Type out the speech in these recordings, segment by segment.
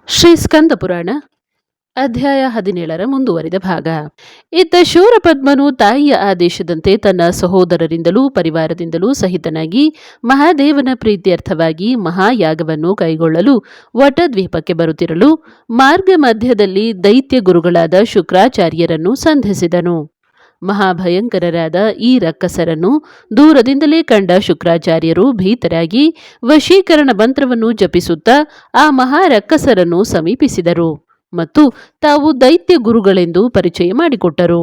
ಶ್ರೀ ಸ್ಕಂದ ಪುರಾಣ ಅಧ್ಯಾಯ 17 ಮುಂದುವರಿದ ಭಾಗ. ಇತ್ತ ಶೂರಪದ್ಮನು ತಾಯಿಯ ಆದೇಶದಂತೆ ತನ್ನ ಸಹೋದರರಿಂದಲೂ ಪರಿವಾರದಿಂದಲೂ ಸಹಿತನಾಗಿ ಮಹಾದೇವನ ಪ್ರೀತ್ಯರ್ಥವಾಗಿ ಮಹಾಯಾಗವನ್ನು ಕೈಗೊಳ್ಳಲು ವಟದ್ವೀಪಕ್ಕೆ ಬರುತ್ತಿರಲು ಮಾರ್ಗ ಮಧ್ಯದಲ್ಲಿ ದೈತ್ಯ ಗುರುಗಳಾದ ಶುಕ್ರಾಚಾರ್ಯರನ್ನು ಸಂಧಿಸಿದನು. ಮಹಾಭಯಂಕರರಾದ ಈ ರಕ್ಕಸರನ್ನು ದೂರದಿಂದಲೇ ಕಂಡ ಶುಕ್ರಾಚಾರ್ಯರು ಭೀತರಾಗಿ ವಶೀಕರಣ ಮಂತ್ರವನ್ನು ಜಪಿಸುತ್ತಾ ಆ ಮಹಾರಕ್ಕಸರನ್ನು ಸಮೀಪಿಸಿದರು ಮತ್ತು ತಾವು ದೈತ್ಯ ಗುರುಗಳೆಂದು ಪರಿಚಯ ಮಾಡಿಕೊಟ್ಟರು.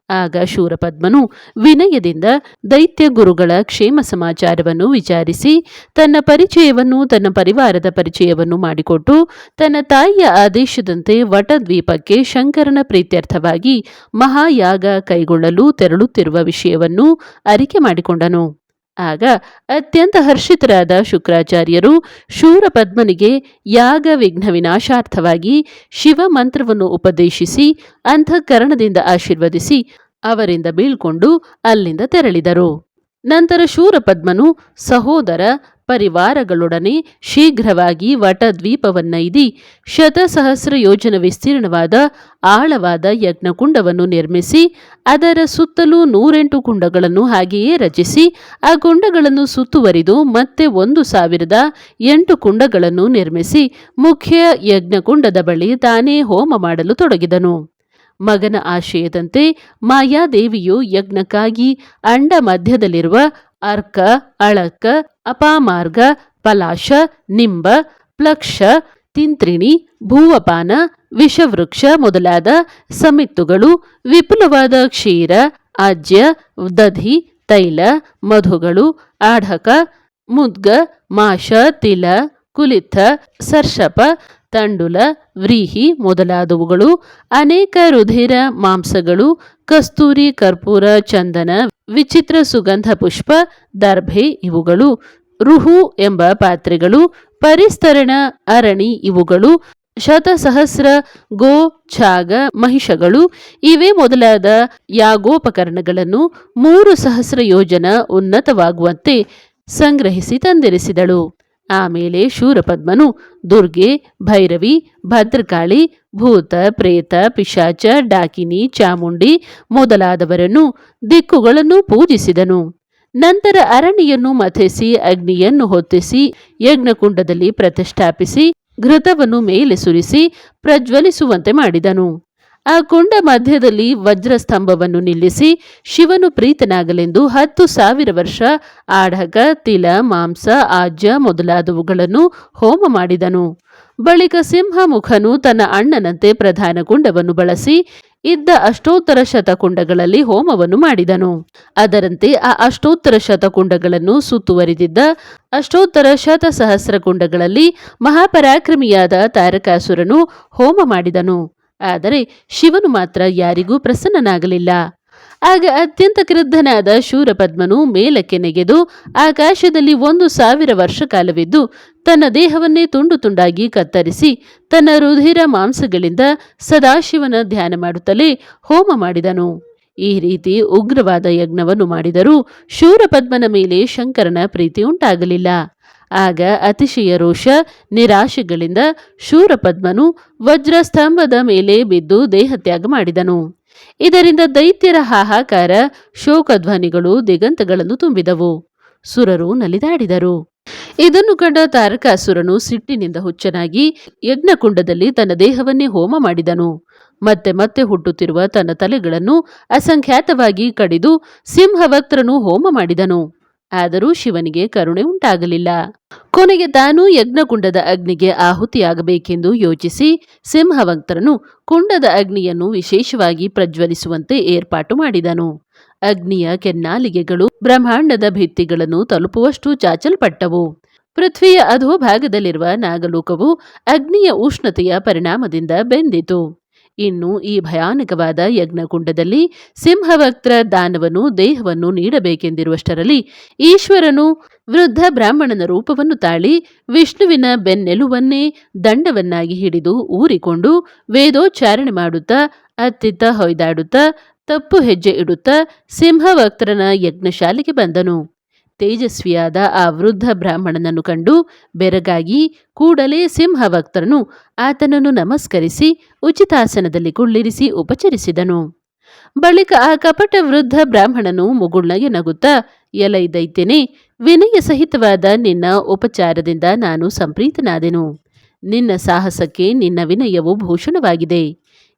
ಆಗ ಶೂರಪದ್ಮನು ವಿನಯದಿಂದ ದೈತ್ಯ ಗುರುಗಳ ಕ್ಷೇಮ ಸಮಾಚಾರವನ್ನು ವಿಚಾರಿಸಿ ತನ್ನ ಪರಿಚಯವನ್ನು ತನ್ನ ಪರಿವಾರದ ಪರಿಚಯವನ್ನು ಮಾಡಿಕೊಟ್ಟು ತನ್ನ ತಾಯಿಯ ಆದೇಶದಂತೆ ವಟದ್ವೀಪಕ್ಕೆ ಶಂಕರನ ಪ್ರೀತ್ಯರ್ಥವಾಗಿ ಮಹಾಯಾಗ ಕೈಗೊಳ್ಳಲು ತೆರಳುತ್ತಿರುವ ವಿಷಯವನ್ನು ಅರಿಕೆ ಮಾಡಿಕೊಂಡನು. ಆಗ ಅತ್ಯಂತ ಹರ್ಷಿತರಾದ ಶುಕ್ರಾಚಾರ್ಯರು ಶೂರಪದ್ಮನಿಗೆ ಯಾಗ ವಿಘ್ನ ವಿನಾಶಾರ್ಥವಾಗಿ ಶಿವ ಮಂತ್ರವನ್ನು ಉಪದೇಶಿಸಿ ಅಂತಃಕರಣದಿಂದ ಆಶೀರ್ವದಿಸಿ ಅವರಿಂದ ಬೀಳ್ಕೊಂಡು ಅಲ್ಲಿಂದ ತೆರಳಿದರು. ನಂತರ ಶೂರಪದ್ಮನು ಸಹೋದರ ಪರಿವಾರಗಳೊಡನೆ ಶೀಘ್ರವಾಗಿ ವಟದ್ವೀಪವನ್ನೈದಿ ಶತಸಹಸ್ರ ಯೋಜನ ವಿಸ್ತೀರ್ಣವಾದ ಆಳವಾದ ಯಜ್ಞಕುಂಡವನ್ನು ನಿರ್ಮಿಸಿ ಅದರ ಸುತ್ತಲೂ 108 ಕುಂಡಗಳನ್ನು ಹಾಗೆಯೇ ರಚಿಸಿ ಆ ಕುಂಡಗಳನ್ನು ಸುತ್ತುವರಿದು ಮತ್ತೆ 1008 ಕುಂಡಗಳನ್ನು ನಿರ್ಮಿಸಿ ಮುಖ್ಯ ಯಜ್ಞಕುಂಡದ ಬಳಿ ತಾನೇ ಹೋಮ ಮಾಡಲು ತೊಡಗಿದನು. ಮಗನ ಆಶಯದಂತೆ ಮಾಯಾದೇವಿಯು ಯಜ್ಞಕ್ಕಾಗಿ ಅಂಡ ಮಧ್ಯದಲ್ಲಿರುವ ಅರ್ಕ, ಅಳಕ, ಅಪಾಮಾರ್ಗ, ಪಲಾಶ, ನಿಂಬ, ಪ್ಲಕ್ಷ, ತಿಂತ್ರಿಣಿ, ಭೂವಪಾನ, ವಿಷವೃಕ್ಷ ಮೊದಲಾದ ಸಮಿತ್ತುಗಳು, ವಿಪುಲವಾದ ಕ್ಷೀರ, ಆಜ್ಯ, ದಧಿ, ತೈಲ, ಮಧುಗಳು, ಆಢಕ, ಮುದ್ಗ, ಮಾಷ, ತಿಲ, ಕುಲಿಥ, ಸರ್ಷಪ, ತಂಡುಲ, ವ್ರೀಹಿ ಮೊದಲಾದವುಗಳು, ಅನೇಕ ರುಧಿರ ಮಾಂಸಗಳು, ಕಸ್ತೂರಿ, ಕರ್ಪೂರ, ಚಂದನ, ವಿಚಿತ್ರ ಸುಗಂಧ ಪುಷ್ಪ, ದರ್ಭೆ ಇವುಗಳು, ರುಹು ಎಂಬ ಪಾತ್ರೆಗಳು, ಪರಿಸ್ತರಣ, ಅರಣಿ ಇವುಗಳು, ಶತಸಹಸ್ರ ಗೋ ಛಾಗ ಮಹಿಷಗಳು ಇವೇ ಮೊದಲಾದ ಯಾಗೋಪಕರಣಗಳನ್ನು 3,000 ಯೋಜನ ಉನ್ನತವಾಗುವಂತೆ ಸಂಗ್ರಹಿಸಿ ತಂದಿರಿಸಿದಳು. ಆಮೇಲೆ ಶೂರಪದ್ಮನು ದುರ್ಗೆ, ಭೈರವಿ, ಭದ್ರಕಾಳಿ, ಭೂತ, ಪ್ರೇತ, ಪಿಶಾಚ, ಡಾಕಿನಿ, ಚಾಮುಂಡಿ ಮೊದಲಾದವರನ್ನು ದಿಕ್ಕುಗಳನ್ನು ಪೂಜಿಸಿದನು. ನಂತರ ಅರಣಿಯನ್ನು ಮಥಿಸಿ ಅಗ್ನಿಯನ್ನು ಹೊತ್ತಿಸಿ ಯಜ್ಞಕುಂಡದಲ್ಲಿ ಪ್ರತಿಷ್ಠಾಪಿಸಿ ಘೃತವನ್ನು ಮೇಲೆ ಸುರಿಸಿ ಪ್ರಜ್ವಲಿಸುವಂತೆ ಮಾಡಿದನು. ಆ ಕುಂಡ ಮಧ್ಯದಲ್ಲಿ ವಜ್ರಸ್ತಂಭವನ್ನು ನಿಲ್ಲಿಸಿ ಶಿವನು ಪ್ರೀತನಾಗಲೆಂದು 10,000 ವರ್ಷ ಆಢಕ, ತಿಲ, ಮಾಂಸ, ಆಜ್ಯ ಮೊದಲಾದವುಗಳನ್ನು ಹೋಮ ಮಾಡಿದನು. ಬಳಿಕ ಸಿಂಹಮುಖನು ತನ್ನ ಅಣ್ಣನಂತೆ ಪ್ರಧಾನ ಕುಂಡವನ್ನು ಬಳಸಿ ಇದ್ದ ಅಷ್ಟೋತ್ತರ ಶತಕುಂಡಗಳಲ್ಲಿ ಹೋಮವನ್ನು ಮಾಡಿದನು. ಅದರಂತೆ ಆ ಅಷ್ಟೋತ್ತರ ಶತಕುಂಡಗಳನ್ನು ಸುತ್ತುವರಿದಿದ್ದ ಅಷ್ಟೋತ್ತರ ಶತಸಹಸ್ರ ಕುಂಡಗಳಲ್ಲಿ ಮಹಾಪರಾಕ್ರಮಿಯಾದ ತಾರಕಾಸುರನು ಹೋಮ ಮಾಡಿದನು. ಆದರೆ ಶಿವನು ಮಾತ್ರ ಯಾರಿಗೂ ಪ್ರಸನ್ನನಾಗಲಿಲ್ಲ. ಆಗ ಅತ್ಯಂತ ಕ್ರುದ್ಧನಾದ ಶೂರಪದ್ಮನು ಮೇಲಕ್ಕೆ ನೆಗೆದು ಆಕಾಶದಲ್ಲಿ 1,000 ವರ್ಷ ಕಾಲವಿದ್ದು ತನ್ನ ದೇಹವನ್ನೇ ತುಂಡು ತುಂಡಾಗಿ ಕತ್ತರಿಸಿ ತನ್ನ ರುಧಿರ ಮಾಂಸಗಳಿಂದ ಸದಾಶಿವನ ಧ್ಯಾನ ಮಾಡುತ್ತಲೇ ಹೋಮ ಮಾಡಿದನು. ಈ ರೀತಿ ಉಗ್ರವಾದ ಯಜ್ಞವನ್ನು ಮಾಡಿದರೂ ಶೂರಪದ್ಮನ ಮೇಲೆ ಶಂಕರನ ಪ್ರೀತಿ ಉಂಟಾಗಲಿಲ್ಲ. ಆಗ ಅತಿಶಯ ರೋಷ ನಿರಾಶೆಗಳಿಂದ ಶೂರಪದ್ಮನು ವಜ್ರಸ್ತಂಭದ ಮೇಲೆ ಬಿದ್ದು ದೇಹತ್ಯಾಗ ಮಾಡಿದನು. ಇದರಿಂದ ದೈತ್ಯರ ಹಾಹಾಕಾರ ಶೋಕಧ್ವನಿಗಳು ದಿಗಂತಗಳನ್ನು ತುಂಬಿದವು. ಸುರರು ನಲಿದಾಡಿದರು. ಇದನ್ನು ಕಂಡ ತಾರಕಾಸುರನು ಸಿಟ್ಟಿನಿಂದ ಹುಚ್ಚನಾಗಿ ಯಜ್ಞಕುಂಡದಲ್ಲಿ ತನ್ನ ದೇಹವನ್ನೇ ಹೋಮ ಮಾಡಿದನು. ಮತ್ತೆ ಮತ್ತೆ ಹುಟ್ಟುತ್ತಿರುವ ತನ್ನ ತಲೆಗಳನ್ನು ಅಸಂಖ್ಯಾತವಾಗಿ ಕಡಿದು ಸಿಂಹವಕ್ತ್ರನು ಹೋಮ ಮಾಡಿದನು. ಆದರೂ ಶಿವನಿಗೆ ಕರುಣೆ ಉಂಟಾಗಲಿಲ್ಲ. ಕೊನೆಗೆ ತಾನೂ ಯಜ್ಞಕುಂಡದ ಅಗ್ನಿಗೆ ಆಹುತಿಯಾಗಬೇಕೆಂದು ಯೋಚಿಸಿ ಸಿಂಹವಕ್ತ್ರನು ಕುಂಡದ ಅಗ್ನಿಯನ್ನು ವಿಶೇಷವಾಗಿ ಪ್ರಜ್ವಲಿಸುವಂತೆ ಏರ್ಪಾಟು ಮಾಡಿದನು. ಅಗ್ನಿಯ ಕೆನ್ನಾಲಿಗೆಗಳು ಬ್ರಹ್ಮಾಂಡದ ಭಿತ್ತಿಗಳನ್ನು ತಲುಪುವಷ್ಟು ಚಾಚಲ್ಪಟ್ಟವು. ಪೃಥ್ವಿಯ ಅಧೋಭಾಗದಲ್ಲಿರುವ ನಾಗಲೋಕವು ಅಗ್ನಿಯ ಉಷ್ಣತೆಯ ಪರಿಣಾಮದಿಂದ ಬೆಂದಿತು. ಇನ್ನು ಈ ಭಯಾನಕವಾದ ಯಜ್ಞಕುಂಡದಲ್ಲಿ ಸಿಂಹವಕ್ತ್ರ ದಾನವನು ದೇಹವನ್ನು ನೀಡಬೇಕೆಂದಿರುವಷ್ಟರಲ್ಲಿ ಈಶ್ವರನು ವೃದ್ಧ ಬ್ರಾಹ್ಮಣನ ರೂಪವನ್ನು ತಾಳಿ ವಿಷ್ಣುವಿನ ಬೆನ್ನೆಲುವನ್ನೇ ದಂಡವನ್ನಾಗಿ ಹಿಡಿದು ಊರಿಕೊಂಡು ವೇದೋಚ್ಚಾರಣೆ ಮಾಡುತ್ತಾ ಅತ್ತಿತ್ತ ಹೊಯ್ದಾಡುತ್ತಾ ತಪ್ಪು ಹೆಜ್ಜೆ ಇಡುತ್ತಾ ಸಿಂಹವಕ್ತ್ರನ ಯಜ್ಞಶಾಲೆಗೆ ಬಂದನು. ತೇಜಸ್ವಿಯಾದ ಆ ವೃದ್ಧ ಬ್ರಾಹ್ಮಣನನ್ನು ಕಂಡು ಬೆರಗಾಗಿ ಕೂಡಲೇ ಸಿಂಹಭಕ್ತನು ಆತನನ್ನು ನಮಸ್ಕರಿಸಿ ಉಚಿತಾಸನದಲ್ಲಿ ಕುಳ್ಳಿರಿಸಿ ಉಪಚರಿಸಿದನು. ಬಳಿಕ ಆ ಕಪಟ ವೃದ್ಧ ಬ್ರಾಹ್ಮಣನು ಮುಗುಳ್ನಗೆ ನಗುತ್ತಾ, ಎಲೈ ದೈತ್ಯನೇ, ವಿನಯ ಸಹಿತವಾದ ನಿನ್ನ ಉಪಚಾರದಿಂದ ನಾನು ಸಂಪ್ರೀತನಾದೆನು. ನಿನ್ನ ಸಾಹಸಕ್ಕೆ ನಿನ್ನ ವಿನಯವು ಭೂಷಣವಾಗಿದೆ.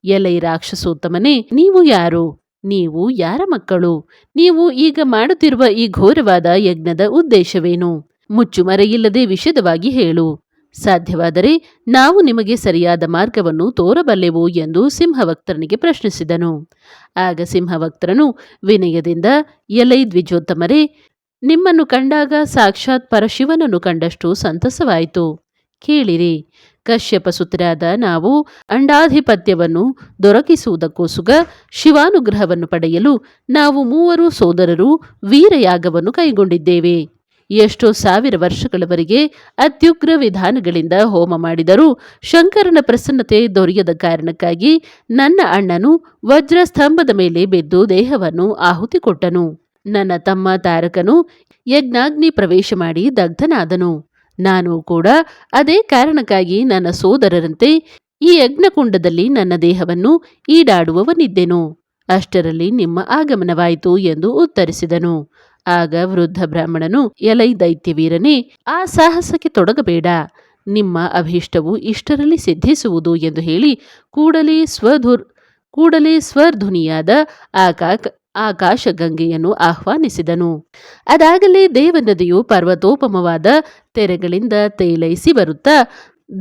ಎಲೈ ರಾಕ್ಷಸೋತ್ತಮನೇ, ನೀವು ಯಾರು? ನೀವು ಯಾರ ಮಕ್ಕಳು? ನೀವು ಈಗ ಮಾಡುತ್ತಿರುವ ಈ ಘೋರವಾದ ಯಜ್ಞದ ಉದ್ದೇಶವೇನು? ಮುಚ್ಚುಮರೆಯಿಲ್ಲದೆ ವಿಶದವಾಗಿ ಹೇಳು. ಸಾಧ್ಯವಾದರೆ ನಾವು ನಿಮಗೆ ಸರಿಯಾದ ಮಾರ್ಗವನ್ನು ತೋರಬಲ್ಲೆವು ಎಂದು ಸಿಂಹವಕ್ತರನಿಗೆ ಪ್ರಶ್ನಿಸಿದನು. ಆಗ ಸಿಂಹವಕ್ತರನು ವಿನಯದಿಂದ, ಎಲೈ ದ್ವಿಜೋತ್ತಮರೇ, ನಿಮ್ಮನ್ನು ಕಂಡಾಗ ಸಾಕ್ಷಾತ್ ಪರಶಿವನನ್ನು ಕಂಡಷ್ಟು ಸಂತಸವಾಯಿತು. ಕೇಳಿರಿ, ಕಶ್ಯಪ ಸುತರಾದ ನಾವು ಅಂಡಾಧಿಪತ್ಯವನ್ನು ದೊರಕಿಸುವುದಕ್ಕೋಸ್ಕರ ಶಿವಾನುಗ್ರಹವನ್ನು ಪಡೆಯಲು ನಾವು 3 ಸೋದರರು ವೀರಯಾಗವನ್ನು ಕೈಗೊಂಡಿದ್ದೇವೆ. ಎಷ್ಟೋ 1000 ವರ್ಷಗಳವರೆಗೆ ಅತ್ಯುಗ್ರ ವಿಧಾನಗಳಿಂದ ಹೋಮ ಮಾಡಿದರೂ ಶಂಕರನ ಪ್ರಸನ್ನತೆ ದೊರೆಯದ ಕಾರಣಕ್ಕಾಗಿ ನನ್ನ ಅಣ್ಣನು ವಜ್ರಸ್ತಂಭದ ಮೇಲೆ ಬಿದ್ದು ದೇಹವನ್ನು ಆಹುತಿ ಕೊಟ್ಟನು. ನನ್ನ ತಮ್ಮ ತಾರಕನು ಯಜ್ಞಾಗ್ನಿ ಪ್ರವೇಶ ಮಾಡಿ ದಗ್ಧನಾದನು. ನಾನು ಕೂಡ ಅದೇ ಕಾರಣಕ್ಕಾಗಿ ನನ್ನ ಸೋದರರಂತೆ ಈ ಯಜ್ಞಕುಂಡದಲ್ಲಿ ನನ್ನ ದೇಹವನ್ನು ಈಡಾಡುವವನಿದ್ದೆನು. ಅಷ್ಟರಲ್ಲಿ ನಿಮ್ಮ ಆಗಮನವಾಯಿತು ಎಂದು ಉತ್ತರಿಸಿದನು. ಆಗ ವೃದ್ಧ ಬ್ರಾಹ್ಮಣನು, ಎಲೈ ದೈತ್ಯವೀರನೇ, ಆ ಸಾಹಸಕ್ಕೆ ತೊಡಗಬೇಡ. ನಿಮ್ಮ ಅಭೀಷ್ಟವು ಇಷ್ಟರಲ್ಲಿ ಸಿದ್ಧಿಸುವುದು ಎಂದು ಹೇಳಿ ಕೂಡಲೇ ಸ್ವರ್ಧ್ವನಿಯಾದ ಆಕಾಶಗಂಗೆಯನ್ನು ಆಹ್ವಾನಿಸಿದನು. ಅದಾಗಲೇ ದೇವನದಿಯು ಪರ್ವತೋಪಮವಾದ ತೆರೆಗಳಿಂದ ತೇಲೈಸಿ ಬರುತ್ತಾ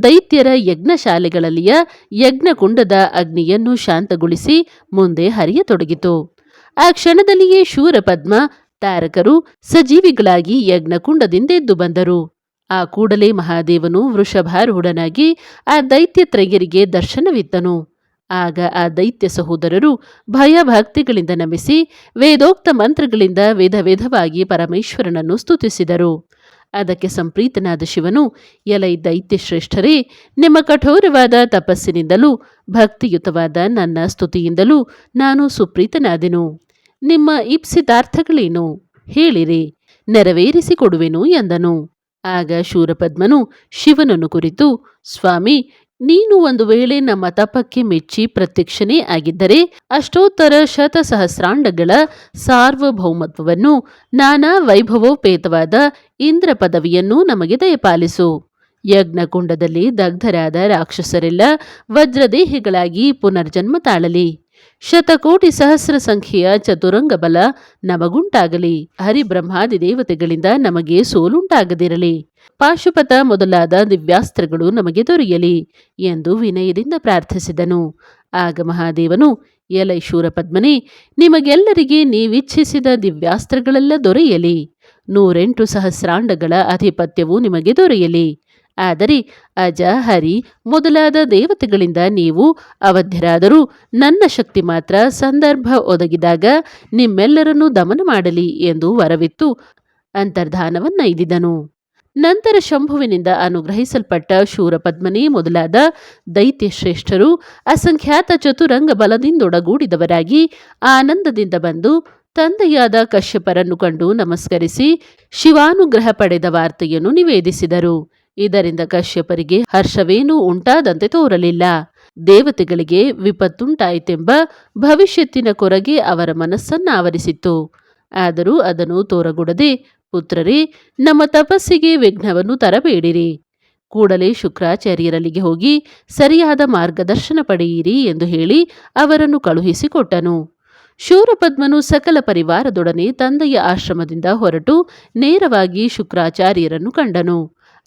ದೈತ್ಯರ ಯಜ್ಞಶಾಲೆಗಳಲ್ಲಿಯ ಯಜ್ಞಕುಂಡದ ಅಗ್ನಿಯನ್ನು ಶಾಂತಗೊಳಿಸಿ ಮುಂದೆ ಹರಿಯತೊಡಗಿತು. ಆ ಕ್ಷಣದಲ್ಲಿಯೇ ಶೂರಪದ್ಮ ತಾರಕರು ಸಜೀವಿಗಳಾಗಿ ಯಜ್ಞಕುಂಡದಿಂದೆದ್ದು ಬಂದರು. ಆ ಕೂಡಲೇ ಮಹಾದೇವನು ವೃಷಭಾರೂಢನಾಗಿ ಆ ದೈತ್ಯ ತ್ರಯರಿಗೆ ದರ್ಶನವಿತ್ತನು. ಆಗ ಆ ದೈತ್ಯ ಸಹೋದರರು ಭಯಭಕ್ತಿಗಳಿಂದ ನಮಿಸಿ ವೇದೋಕ್ತ ಮಂತ್ರಗಳಿಂದ ವಿಧವಾಗಿ ಪರಮೇಶ್ವರನನ್ನು ಸ್ತುತಿಸಿದರು. ಅದಕ್ಕೆ ಸಂಪ್ರೀತನಾದ ಶಿವನು, ಎಲೈ ದೈತ್ಯ ಶ್ರೇಷ್ಠರೇ, ನಿಮ್ಮ ಕಠೋರವಾದ ತಪಸ್ಸಿನಿಂದಲೂ ಭಕ್ತಿಯುತವಾದ ನನ್ನ ಸ್ತುತಿಯಿಂದಲೂ ನಾನು ಸುಪ್ರೀತನಾದೆನು. ನಿಮ್ಮ ಇಪ್ಸಿತಾರ್ಥಗಳೇನು? ಹೇಳಿರಿ, ನೆರವೇರಿಸಿಕೊಡುವೆನು ಎಂದನು. ಆಗ ಶೂರಪದ್ಮನು ಶಿವನನ್ನು ಕುರಿತು, ಸ್ವಾಮಿ, ನೀನು ಒಂದು ವೇಳೆ ನಮ್ಮ ತಪಕ್ಕೆ ಮೆಚ್ಚಿ ಪ್ರತ್ಯಕ್ಷನೇ ಆಗಿದ್ದರೆ ಅಷ್ಟೋತ್ತರ ಶತಸಹಸ್ರಾಂಡಗಳ ಸಾರ್ವಭೌಮತ್ವವನ್ನು, ನಾನಾ ವೈಭವೋಪೇತವಾದ ಇಂದ್ರ ಪದವಿಯನ್ನು ನಮಗೆ ದಯಪಾಲಿಸು. ಯಜ್ಞಕುಂಡದಲ್ಲಿ ದಗ್ಧರಾದ ರಾಕ್ಷಸರೆಲ್ಲ ವಜ್ರದೇಹಿಗಳಾಗಿ ಪುನರ್ಜನ್ಮ ತಾಳಲಿ. ಶತಕೋಟಿ ಸಹಸ್ರ ಸಂಖ್ಯೆಯ ಚತುರಂಗ ಬಲ ನಮಗುಂಟಾಗಲಿ. ಹರಿಬ್ರಹ್ಮಾದಿ ದೇವತೆಗಳಿಂದ ನಮಗೆ ಸೋಲುಂಟಾಗದಿರಲಿ. ಪಾಶುಪತ ಮೊದಲಾದ ದಿವ್ಯಾಸ್ತ್ರಗಳು ನಮಗೆ ದೊರೆಯಲಿ ಎಂದು ವಿನಯದಿಂದ ಪ್ರಾರ್ಥಿಸಿದನು. ಆಗ ಮಹಾದೇವನು, ಎಲೈ ಶೂರಪದ್ಮನೇ, ನಿಮಗೆಲ್ಲರಿಗೆ ನೀವಿಚ್ಛಿಸಿದ ದಿವ್ಯಾಸ್ತ್ರಗಳೆಲ್ಲ ದೊರೆಯಲಿ. 108 ಸಹಸ್ರಾಂಡಗಳ ಅಧಿಪತ್ಯವು ನಿಮಗೆ ದೊರೆಯಲಿ. ಆದರೆ ಅಜ, ಹರಿ ಮೊದಲಾದ ದೇವತೆಗಳಿಂದ ನೀವು ಅವಧ್ಯರಾದರೂ ನನ್ನ ಶಕ್ತಿ ಮಾತ್ರ ಸಂದರ್ಭ ಒದಗಿದಾಗ ನಿಮ್ಮೆಲ್ಲರನ್ನೂ ದಮನ ಮಾಡಲಿ ಎಂದು ವರವಿತ್ತು ಅಂತರ್ಧಾನವನ್ನೈದಿದನು. ನಂತರ ಶಂಭುವಿನಿಂದ ಅನುಗ್ರಹಿಸಲ್ಪಟ್ಟ ಶೂರಪದ್ಮನೇ ಮೊದಲಾದ ದೈತ್ಯ ಶ್ರೇಷ್ಠರು ಅಸಂಖ್ಯಾತ ಚತುರಂಗ ಬಲದಿಂದೊಡಗೂಡಿದವರಾಗಿ ಆನಂದದಿಂದ ಬಂದು ತಂದೆಯಾದ ಕಶ್ಯಪರನ್ನು ಕಂಡು ನಮಸ್ಕರಿಸಿ ಶಿವಾನುಗ್ರಹ ಪಡೆದ ವಾರ್ತೆಯನ್ನು ನಿವೇದಿಸಿದರು. ಇದರಿಂದ ಕಶ್ಯಪರಿಗೆ ಹರ್ಷವೇನೂ ಉಂಟಾದಂತೆ ತೋರಲಿಲ್ಲ. ದೇವತೆಗಳಿಗೆ ವಿಪತ್ತುಂಟಾಯಿತೆಂಬ ಭವಿಷ್ಯತ್ತಿನ ಕೊರಗೆ ಅವರ ಮನಸ್ಸನ್ನಾವರಿಸಿತ್ತು. ಆದರೂ ಅದನ್ನು ತೋರಗೊಡದೆ, ಪುತ್ರರೇ, ನಮ್ಮ ತಪಸ್ಸಿಗೆ ವಿಘ್ನವನ್ನು ತರಬೇಡಿರಿ. ಕೂಡಲೇ ಶುಕ್ರಾಚಾರ್ಯರಲ್ಲಿಗೆ ಹೋಗಿ ಸರಿಯಾದ ಮಾರ್ಗದರ್ಶನ ಪಡೆಯಿರಿ ಎಂದು ಹೇಳಿ ಅವರನ್ನು ಕಳುಹಿಸಿಕೊಟ್ಟನು. ಶೂರಪದ್ಮನು ಸಕಲ ಪರಿವಾರದೊಡನೆ ತಂದೆಯ ಆಶ್ರಮದಿಂದ ಹೊರಟು ನೇರವಾಗಿ ಶುಕ್ರಾಚಾರ್ಯರನ್ನು ಕಂಡನು.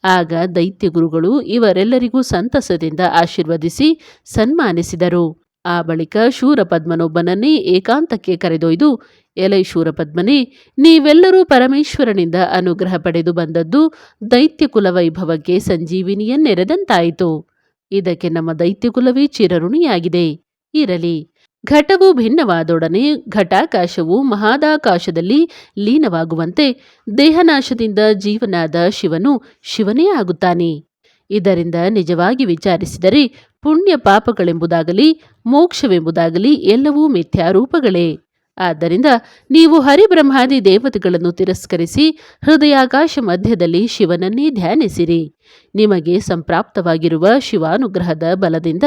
ಆಗ ದೈತ್ಯ ಗುರುಗಳು ಇವರೆಲ್ಲರಿಗೂ ಸಂತಸದಿಂದ ಆಶೀರ್ವದಿಸಿ ಸನ್ಮಾನಿಸಿದರು. ಆ ಬಳಿಕ ಶೂರಪದ್ಮನೊಬ್ಬನನ್ನೇ ಏಕಾಂತಕ್ಕೆ ಕರೆದೊಯ್ದು, ಎಲೈ ಶೂರಪದ್ಮನೇ, ನೀವೆಲ್ಲರೂ ಪರಮೇಶ್ವರನಿಂದ ಅನುಗ್ರಹ ಪಡೆದು ಬಂದದ್ದು ದೈತ್ಯ ಕುಲ ವೈಭವಕ್ಕೆ ಸಂಜೀವಿನಿಯನ್ನೆರೆದಂತಾಯಿತು. ಇದಕ್ಕೆ ನಮ್ಮ ದೈತ್ಯಕುಲವೇ ಚಿರಋಣಿಯಾಗಿದೆ. ಇರಲಿ, ಘಟವು ಭಿನ್ನವಾದೊಡನೆ ಘಟಾಕಾಶವು ಮಹಾದಾಕಾಶದಲ್ಲಿ ಲೀನವಾಗುವಂತೆ ದೇಹನಾಶದಿಂದ ಜೀವನಾದ ಶಿವನು ಶಿವನೇ ಆಗುತ್ತಾನೆ. ಇದರಿಂದ ನಿಜವಾಗಿ ವಿಚಾರಿಸಿದರೆ ಪುಣ್ಯ ಪಾಪಗಳೆಂಬುದಾಗಲಿ ಮೋಕ್ಷವೆಂಬುದಾಗಲಿ ಎಲ್ಲವೂ ಮಿಥ್ಯಾರೂಪಗಳೇ. ಆದ್ದರಿಂದ ನೀವು ಹರಿಬ್ರಹ್ಮಾದಿ ದೇವತೆಗಳನ್ನು ತಿರಸ್ಕರಿಸಿ ಹೃದಯಾಕಾಶ ಮಧ್ಯದಲ್ಲಿ ಶಿವನನ್ನೇ ಧ್ಯಾನಿಸಿರಿ. ನಿಮಗೆ ಸಂಪ್ರಾಪ್ತವಾಗಿರುವ ಶಿವಾನುಗ್ರಹದ ಬಲದಿಂದ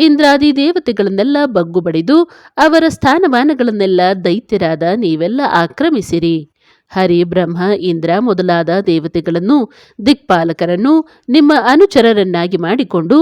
ಇಂದ್ರಾದಿ ದೇವತೆಗಳನ್ನೆಲ್ಲ ಬಗ್ಗುಬಡಿದು ಅವರ ಸ್ಥಾನಮಾನಗಳನ್ನೆಲ್ಲ ದೈತ್ಯರಾದ ನೀವೆಲ್ಲ ಆಕ್ರಮಿಸಿರಿ. ಹರಿ, ಬ್ರಹ್ಮ, ಇಂದ್ರ ಮೊದಲಾದ ದೇವತೆಗಳನ್ನು, ದಿಕ್ಪಾಲಕರನ್ನು ನಿಮ್ಮ ಅನುಚರರನ್ನಾಗಿ ಮಾಡಿಕೊಂಡು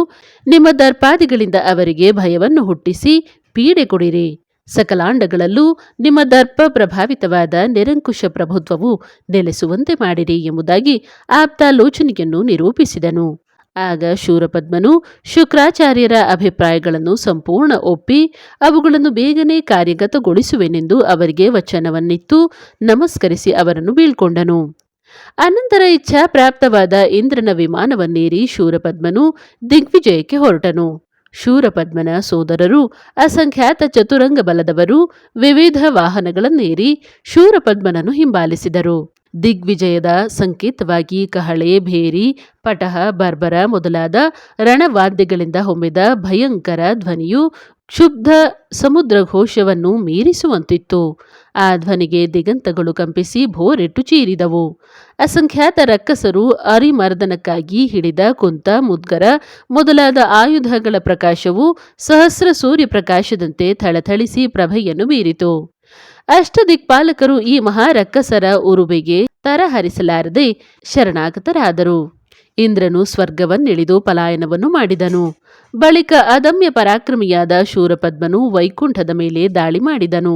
ನಿಮ್ಮ ದರ್ಪಾದಿಗಳಿಂದ ಅವರಿಗೆ ಭಯವನ್ನು ಹುಟ್ಟಿಸಿ ಪೀಡೆ ಕೊಡಿರಿ. ಸಕಲಾಂಡಗಳಲ್ಲೂ ನಿಮ್ಮ ದರ್ಪ ಪ್ರಭಾವಿತವಾದ ನಿರಂಕುಶ ಪ್ರಭುತ್ವವು ನೆಲೆಸುವಂತೆ ಮಾಡಿರಿ ಎಂಬುದಾಗಿ ಆಪ್ತಾಲೋಚನೆಯನ್ನು ನಿರೂಪಿಸಿದನು. ಆಗ ಶೂರಪದ್ಮನು ಶುಕ್ರಾಚಾರ್ಯರ ಅಭಿಪ್ರಾಯಗಳನ್ನು ಸಂಪೂರ್ಣ ಒಪ್ಪಿ ಅವುಗಳನ್ನು ಬೇಗನೆ ಕಾರ್ಯಗತಗೊಳಿಸುವೆನೆಂದು ಅವರಿಗೆ ವಚನವನ್ನಿತ್ತು ನಮಸ್ಕರಿಸಿ ಅವರನ್ನು ಬೀಳ್ಕೊಂಡನು. ಅನಂತರ ಇಚ್ಛಾಪ್ರಾಪ್ತವಾದ ಇಂದ್ರನ ವಿಮಾನವನ್ನೇರಿ ಶೂರಪದ್ಮನು ದಿಗ್ವಿಜಯಕ್ಕೆ ಹೊರಟನು. ಶೂರಪದ್ಮನ ಸೋದರರು ಅಸಂಖ್ಯಾತ ಚತುರಂಗ ಬಲದವರು ವಿವಿಧ ವಾಹನಗಳನ್ನೇರಿ ಶೂರಪದ್ಮನನ್ನು ಹಿಂಬಾಲಿಸಿದರು. ದಿಗ್ವಿಜಯದ ಸಂಕೇತವಾಗಿ ಕಹಳೆ, ಭೇರಿ, ಪಟಹ, ಬರ್ಬರ ಮೊದಲಾದ ರಣವಾದ್ಯಗಳಿಂದ ಹೊಮ್ಮಿದ ಭಯಂಕರ ಧ್ವನಿಯು ಕ್ಷುಬ್ಧ ಸಮುದ್ರ ಘೋಷವನ್ನು ಮೀರಿಸುವಂತಿತ್ತು. ಆ ಧ್ವನಿಗೆ ದಿಗಂತಗಳು ಕಂಪಿಸಿ ಭೋರೆಟ್ಟು ಚೀರಿದವು. ಅಸಂಖ್ಯಾತ ರಕ್ಕಸರು ಅರಿಮರ್ದನಕ್ಕಾಗಿ ಹಿಡಿದ ಕುಂತ, ಮುದ್ಗರ ಮೊದಲಾದ ಆಯುಧಗಳ ಪ್ರಕಾಶವು ಸಹಸ್ರ ಸೂರ್ಯ ಪ್ರಕಾಶದಂತೆ ಥಳಥಳಿಸಿ ಪ್ರಭೆಯನ್ನು ಬೀರಿತು. ಅಷ್ಟದಿಕ್ಪಾಲಕರು ಈ ಮಹಾರಕ್ಕಸರ ಉರುಬೆಗೆ ತರಹರಿಸಲಾರದೆ ಶರಣಾಗತರಾದರು. ಇಂದ್ರನು ಸ್ವರ್ಗವನ್ನಿಳಿದು ಪಲಾಯನವನ್ನು ಮಾಡಿದನು. ಬಳಿಕ ಅದಮ್ಯ ಪರಾಕ್ರಮಿಯಾದ ಶೂರಪದ್ಮನು ವೈಕುಂಠದ ಮೇಲೆ ದಾಳಿ ಮಾಡಿದನು.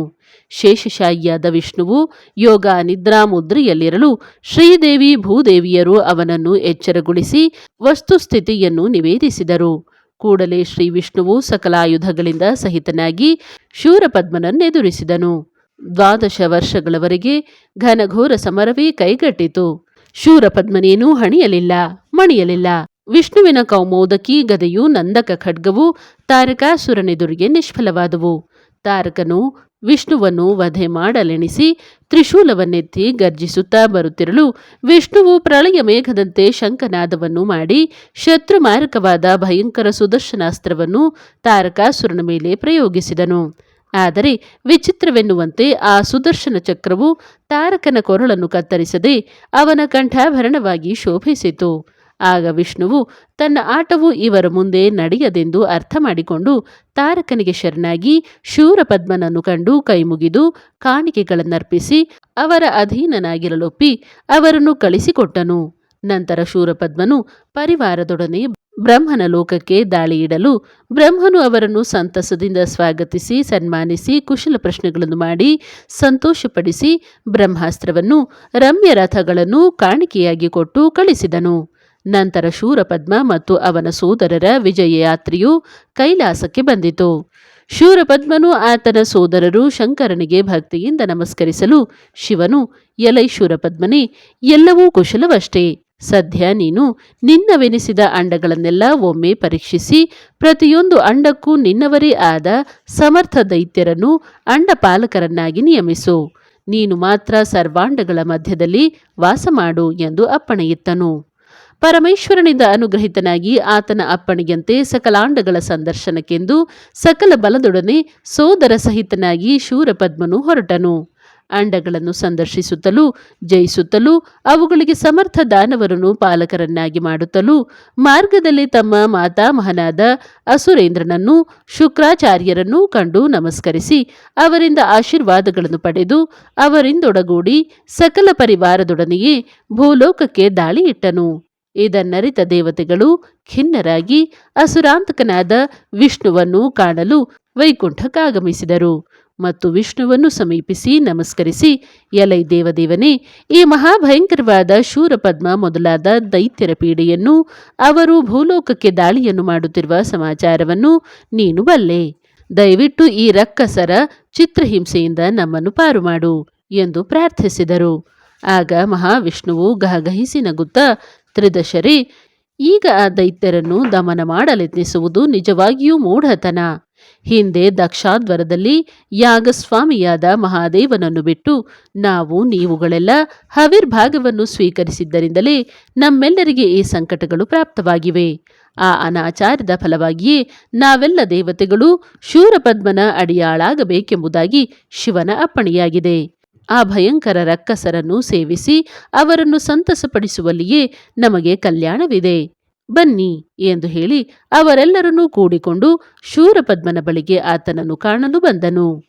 ಶೇಷಶಾಹಿಯಾದ ವಿಷ್ಣುವು ಯೋಗ ನಿದ್ರಾ ಮುದ್ರೆಯಲ್ಲಿರಲು ಶ್ರೀದೇವಿ ಭೂದೇವಿಯರು ಅವನನ್ನು ಎಚ್ಚರಗೊಳಿಸಿ ವಸ್ತುಸ್ಥಿತಿಯನ್ನು ನಿವೇದಿಸಿದರು. ಕೂಡಲೇ ಶ್ರೀ ವಿಷ್ಣುವು ಸಕಲಾಯುಧಗಳಿಂದ ಸಹಿತನಾಗಿ ಶೂರಪದ್ಮನನ್ನೆದುರಿಸಿದನು. 12 ವರ್ಷಗಳವರೆಗೆ ಘನಘೋರ ಸಮರವೇ ಕೈಗಟ್ಟಿತು. ಶೂರಪದ್ಮನೇನೂ ಹಣಿಯಲಿಲ್ಲ, ಮಣಿಯಲಿಲ್ಲ. ವಿಷ್ಣುವಿನ ಕೌಮೋದಕಿ ಗದೆಯು, ನಂದಕ ಖಡ್ಗವು ತಾರಕಾಸುರನೆದುರಿಗೆ ನಿಷ್ಫಲವಾದವು. ತಾರಕನು ವಿಷ್ಣುವನ್ನು ವಧೆ ಮಾಡಲೆಣಿಸಿ ತ್ರಿಶೂಲವನ್ನೆತ್ತಿ ಗರ್ಜಿಸುತ್ತಾ ಬರುತ್ತಿರಲು ವಿಷ್ಣುವು ಪ್ರಳಯ ಮೇಘದಂತೆ ಶಂಖನಾದವನ್ನು ಮಾಡಿ ಶತ್ರುಮಾರಕವಾದ ಭಯಂಕರ ಸುದರ್ಶನಾಸ್ತ್ರವನ್ನು ತಾರಕಾಸುರನ ಮೇಲೆ ಪ್ರಯೋಗಿಸಿದನು. ಆದರೆ ವಿಚಿತ್ರವೆನ್ನುವಂತೆ ಆ ಸುದರ್ಶನ ಚಕ್ರವು ತಾರಕನ ಕೊರಳನ್ನು ಕತ್ತರಿಸದೆ ಅವನ ಕಂಠಾಭರಣವಾಗಿ ಶೋಭಿಸಿತು. ಆಗ ವಿಷ್ಣುವು ತನ್ನ ಆಟವು ಇವರ ಮುಂದೆ ನಡೆಯದೆಂದು ಅರ್ಥ ಮಾಡಿಕೊಂಡು ತಾರಕನಿಗೆ ಶರಣಾಗಿ ಶೂರಪದ್ಮನನ್ನು ಕಂಡು ಕೈಮುಗಿದು ಕಾಣಿಕೆಗಳನ್ನರ್ಪಿಸಿ ಅವರ ಅಧೀನನಾಗಿರಲೊಪ್ಪಿ ಅವರನ್ನು ಕಳಿಸಿಕೊಟ್ಟನು. ನಂತರ ಶೂರಪದ್ಮನು ಪರಿವಾರದೊಡನೆ ಬ್ರಹ್ಮನ ಲೋಕಕ್ಕೆ ದಾಳಿಯಿಡಲು ಬ್ರಹ್ಮನು ಅವರನ್ನು ಸಂತಸದಿಂದ ಸ್ವಾಗತಿಸಿ ಸನ್ಮಾನಿಸಿ ಕುಶಲ ಪ್ರಶ್ನೆಗಳನ್ನು ಮಾಡಿ ಸಂತೋಷಪಡಿಸಿ ಬ್ರಹ್ಮಾಸ್ತ್ರವನ್ನು, ರಮ್ಯ ರಥಗಳನ್ನು ಕಾಣಿಕೆಯಾಗಿ ಕೊಟ್ಟು ಕಳಿಸಿದನು. ನಂತರ ಶೂರಪದ್ಮ ಮತ್ತು ಅವನ ಸೋದರರ ವಿಜಯಯಾತ್ರೆಯು ಕೈಲಾಸಕ್ಕೆ ಬಂದಿತು. ಶೂರಪದ್ಮನು ಆತನ ಸೋದರರು ಶಂಕರನಿಗೆ ಭಕ್ತಿಯಿಂದ ನಮಸ್ಕರಿಸಲು ಶಿವನು, ಎಲೈ ಶೂರಪದ್ಮನೇ, ಎಲ್ಲವೂ ಕುಶಲವಷ್ಟೇ. ಸದ್ಯ ನೀನು ನಿನ್ನವೆನಿಸಿದ ಅಂಡಗಳನ್ನೆಲ್ಲ ಒಮ್ಮೆ ಪರೀಕ್ಷಿಸಿ ಪ್ರತಿಯೊಂದು ಅಂಡಕ್ಕೂ ನಿನ್ನವರೇ ಆದ ಸಮರ್ಥ ದೈತ್ಯರನ್ನು ಅಂಡಪಾಲಕರನ್ನಾಗಿ ನಿಯಮಿಸು. ನೀನು ಮಾತ್ರ ಸರ್ವಾಂಡಗಳ ಮಧ್ಯದಲ್ಲಿ ವಾಸ ಮಾಡು ಎಂದು ಅಪ್ಪಣೆಯಿತ್ತನು. ಪರಮೇಶ್ವರನಿಂದ ಅನುಗ್ರಹಿತನಾಗಿ ಆತನ ಅಪ್ಪಣೆಯಂತೆ ಸಕಲಾಂಡಗಳ ಸಂದರ್ಶನಕ್ಕೆಂದು ಸಕಲ ಬಲದೊಡನೆ ಸೋದರ ಸಹಿತನಾಗಿ ಶೂರಪದ್ಮನು ಹೊರಟನು. ಅಂಡಗಳನ್ನು ಸಂದರ್ಶಿಸುತ್ತಲೂ ಜಯಿಸುತ್ತಲೂ ಅವುಗಳಿಗೆ ಸಮರ್ಥ ದಾನವರನ್ನು ಪಾಲಕರನ್ನಾಗಿ ಮಾಡುತ್ತಲೂ ಮಾರ್ಗದಲ್ಲಿ ತಮ್ಮ ಮಾತಾಮಹನಾದ ಅಸುರೇಂದ್ರನನ್ನು, ಶುಕ್ರಾಚಾರ್ಯರನ್ನು ಕಂಡು ನಮಸ್ಕರಿಸಿ ಅವರಿಂದ ಆಶೀರ್ವಾದಗಳನ್ನು ಪಡೆದು ಅವರಿಂದೊಡಗೂಡಿ ಸಕಲ ಪರಿವಾರದೊಡನೆಯೇ ಭೂಲೋಕಕ್ಕೆ ದಾಳಿಯಿಟ್ಟನು. ಇದನ್ನರಿತ ದೇವತೆಗಳು ಖಿನ್ನರಾಗಿ ಅಸುರಾಂತಕನಾದ ವಿಷ್ಣುವನ್ನು ಕಾಣಲು ವೈಕುಂಠಕ್ಕಾಗಮಿಸಿದರು ಮತ್ತು ವಿಷ್ಣುವನ್ನು ಸಮೀಪಿಸಿ ನಮಸ್ಕರಿಸಿ, ಎಲೈ ದೇವದೇವನೇ, ಈ ಮಹಾಭಯಂಕರವಾದ ಶೂರಪದ್ಮ ಮೊದಲಾದ ದೈತ್ಯರ ಪೀಡೆಯನ್ನು, ಅವರು ಭೂಲೋಕಕ್ಕೆ ದಾಳಿಯನ್ನು ಮಾಡುತ್ತಿರುವ ಸಮಾಚಾರವನ್ನು ನೀನು ಬಲ್ಲೆ. ದಯವಿಟ್ಟು ಈ ರಕ್ಕಸರ ಚಿತ್ರಹಿಂಸೆಯಿಂದ ನಮ್ಮನ್ನು ಪಾರು ಮಾಡು ಎಂದು ಪ್ರಾರ್ಥಿಸಿದರು. ಆಗ ಮಹಾವಿಷ್ಣುವು ಗಹಗಹಿಸಿ ನಗುತ್ತಾ, ತ್ರಿದಶರೇ, ಈಗ ಆ ದೈತ್ಯರನ್ನು ದಮನ ಮಾಡಲೆತ್ನಿಸುವುದು ನಿಜವಾಗಿಯೂ ಮೂಢತನ. ಹಿಂದೆ ದಕ್ಷಾಧ್ವರದಲ್ಲಿ ಯಾಗಸ್ವಾಮಿಯಾದ ಮಹಾದೇವನನ್ನು ಬಿಟ್ಟು ನೀವುಗಳೆಲ್ಲ ಹವಿರ್ಭಾಗವನ್ನು ಸ್ವೀಕರಿಸಿದ್ದರಿಂದಲೇ ನಮ್ಮೆಲ್ಲರಿಗೆ ಈ ಸಂಕಟಗಳು ಪ್ರಾಪ್ತವಾಗಿವೆ. ಆ ಅನಾಚಾರದ ಫಲವಾಗಿಯೇ ನಾವೆಲ್ಲ ದೇವತೆಗಳು ಶೂರಪದ್ಮನ ಅಡಿಯಾಳಾಗಬೇಕೆಂಬುದಾಗಿ ಶಿವನ ಅಪ್ಪಣೆಯಾಗಿದೆ. ಆ ಭಯಂಕರ ರಕ್ಕಸರನ್ನು ಸೇವಿಸಿ ಅವರನ್ನು ಸಂತಸಪಡಿಸುವಲ್ಲಿಯೇ ನಮಗೆ ಕಲ್ಯಾಣವಿದೆ. ಬನ್ನಿ ಎಂದು ಹೇಳಿ ಅವರೆಲ್ಲರನ್ನೂ ಕೂಡಿಕೊಂಡು ಶೂರಪದ್ಮನ ಬಳಿಗೆ ಆತನನ್ನು ಕಾಣಲು ಬಂದನು.